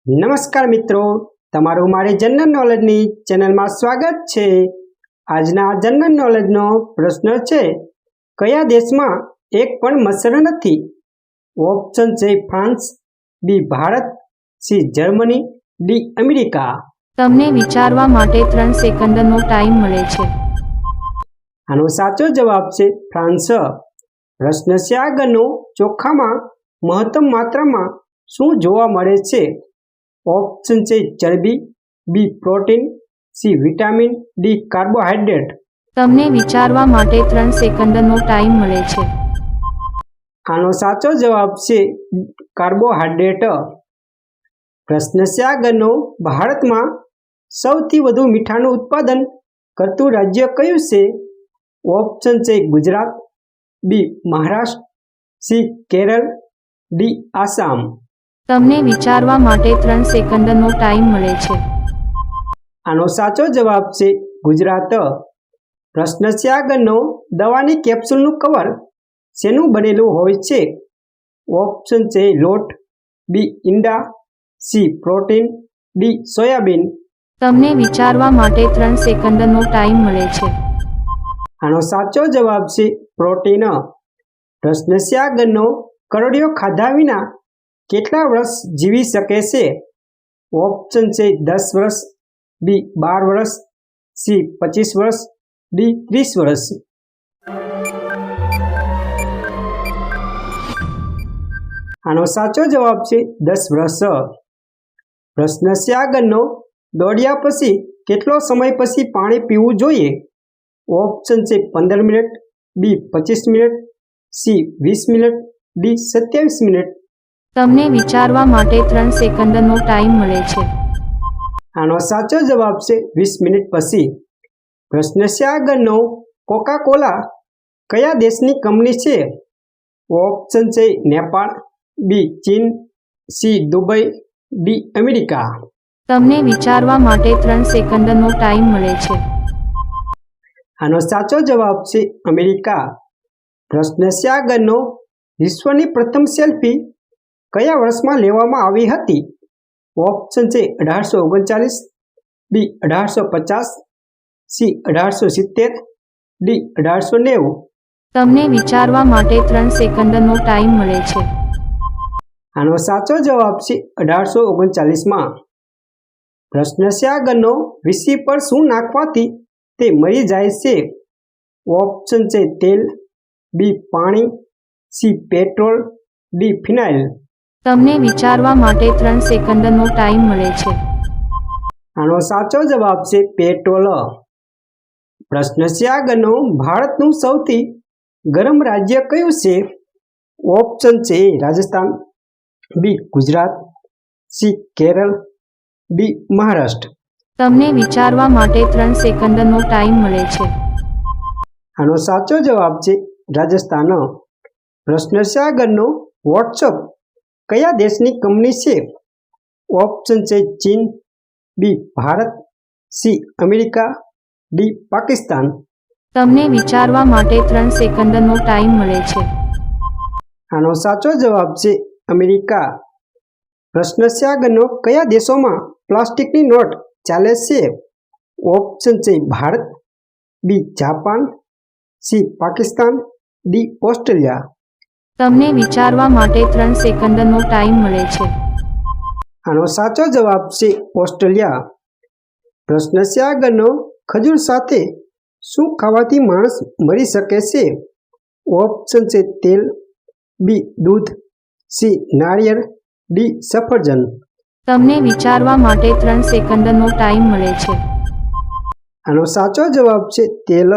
નમસ્કાર મિત્રો, તમારું મારી જનરલ નોલેજની ચેનલમાં સ્વાગત છે। આજના જનરલ નોલેજનો પ્રશ્ન છે, કયા દેશમાં એક પણ મચ્છર નથી? ઓપ્શન છે France, B Bharat, C Germany, D America. તમને વિચારવા માટે 3 સેકન્ડનો ટાઈમ મળે છે। આનો સાચો જવાબ છે ફ્રાન્સ। પ્રશ્ન છે આગળનો, ચોખામાં મહત્તમ માત્રામાં શું જોવા મળે છે? ઓપ્શન છે ચરબી, B protein, C vitamin, D carbohydrate. તમને વિચારવા માટે 3 સેકન્ડનો ટાઈમ મળે છે। આનો સાચો જવાબ છે કાર્બોહાઈડ્રેટ। પ્રશ્ન છે આગળનો, ભારતમાં સૌથી વધુ મીઠાનું ઉત્પાદન કરતું રાજ્ય કયું છે? ઓપ્શન છે ગુજરાત, બી મહારાષ્ટ્ર, સી કેરળ, ડી આસામ। તમને વિચારવા માટે 3 સેકન્ડનો ટાઈમ મળે છે। આનો સાચો જવાબ છે ગુજરાત। પ્રશ્ન છે આગળનો, દવાની કેપ્સ્યુલનું કવર શેનું બનેલું હોય છે? ઓપ્શન છે લોટ, બી ઈંડા, સી પ્રોટીન, ડી સોયાબીન। તમને વિચારવા માટે 3 સેકન્ડનો ટાઈમ મળે છે। આનો સાચો જવાબ છે પ્રોટીન। પ્રશ્ન છે આગળનો, કરોડિયો ખાધા વિના કેટલા વર્ષ જીવી શકે છે? ઓપ્શન છે 10 વર્ષ, બી 12 વર્ષ, સી 25 વર્ષ, ડી 30 વર્ષ। આનો સાચો જવાબ છે 10 વર્ષ। પ્રશ્ન છે આગળનો, દોડ્યા પછી કેટલો સમય પછી પાણી પીવું જોઈએ? ઓપ્શન છે 15 મિનિટ, બી 25 minute, C 20 minute, D 27 minute. તમને વિચારવા માટે 3 સેકન્ડનો ટાઈમ મળે છે। આનો સાચો જવાબ છે 20 મિનિટ પછી। પ્રશ્ન છે આગળનો, કોકા કોલા કયા દેશની કંપની છે? ઓપ્શન છે નેપાળ, બી ચીન, સી દુબઈ, ડી અમેરિકા। તમને વિચારવા માટે 3 સેકન્ડનો ટાઈમ મળે છે। આનો સાચો જવાબ છે અમેરિકા। પ્રશ્ન છે આગળનો, વિશ્વની પ્રથમ સેલ્ફી કયા વર્ષમાં લેવામાં આવી હતી? ઓપ્શન છે 1839, બી 1850, સી 1870, ડી 1890। તમને વિચારવા માટે 3 સેકન્ડનો ટાઈમ મળે છે। આનો સાચો જવાબ છે 1839માં। પ્રશ્ન છે આગળનો, વીસી પર શું નાખવાથી તે મરી જાય છે? ઓપ્શન છે તેલ, બી પાણી, સી પેટ્રોલ, ડી ફિનાઇલ। તમને વિચારવા માટે 3 સેકન્ડનો ટાઈમ મળે છે। આનો સાચો જવાબ છે પેટ્રોલ। પ્રશ્ન છે આગળનો, ભારતનું સૌથી ગરમ રાજ્ય કયું છે? ઓપ્શન છે રાજસ્થાન, બી ગુજરાત, સી કેરળ, ડી મહારાષ્ટ્ર। તમને વિચારવા માટે 3 સેકન્ડનો ટાઈમ મળે છે। આનો સાચો જવાબ છે રાજસ્થાન। પ્રશ્ન છે આગળનો, વોટ્સઅપ કયા દેશની કંપની છે? ઓપ્શન છે ચીન, B Bharat, C America, D Pakistan. તમને વિચારવા માટે 3 સેકન્ડનો ટાઈમ મળે છે। આનો સાચો જવાબ છે અમેરિકા। પ્રશ્ન છે આગળનો, કયા દેશોમાં પ્લાસ્ટિકની નોટ ચાલે છે? ઓપ્શન છે Bharat, B Japan, C Pakistan, D Australia. તમને વિચારવા માટે 3 સેકન્ડનો ટાઈમ મળે છે। આનો સાચો જવાબ છે ઓસ્ટ્રેલિયા। પ્રશ્ન છે આગળનો, ખજૂર સાથે શું ખાવાથી માણસ મરી શકે છે? ઓપ્શન છે તેલ, બી દૂધ, સી નાળિયેર, ડી સફરજન। તમને વિચારવા માટે 3 સેકન્ડનો ટાઈમ મળે છે। આનો સાચો જવાબ છે તેલ।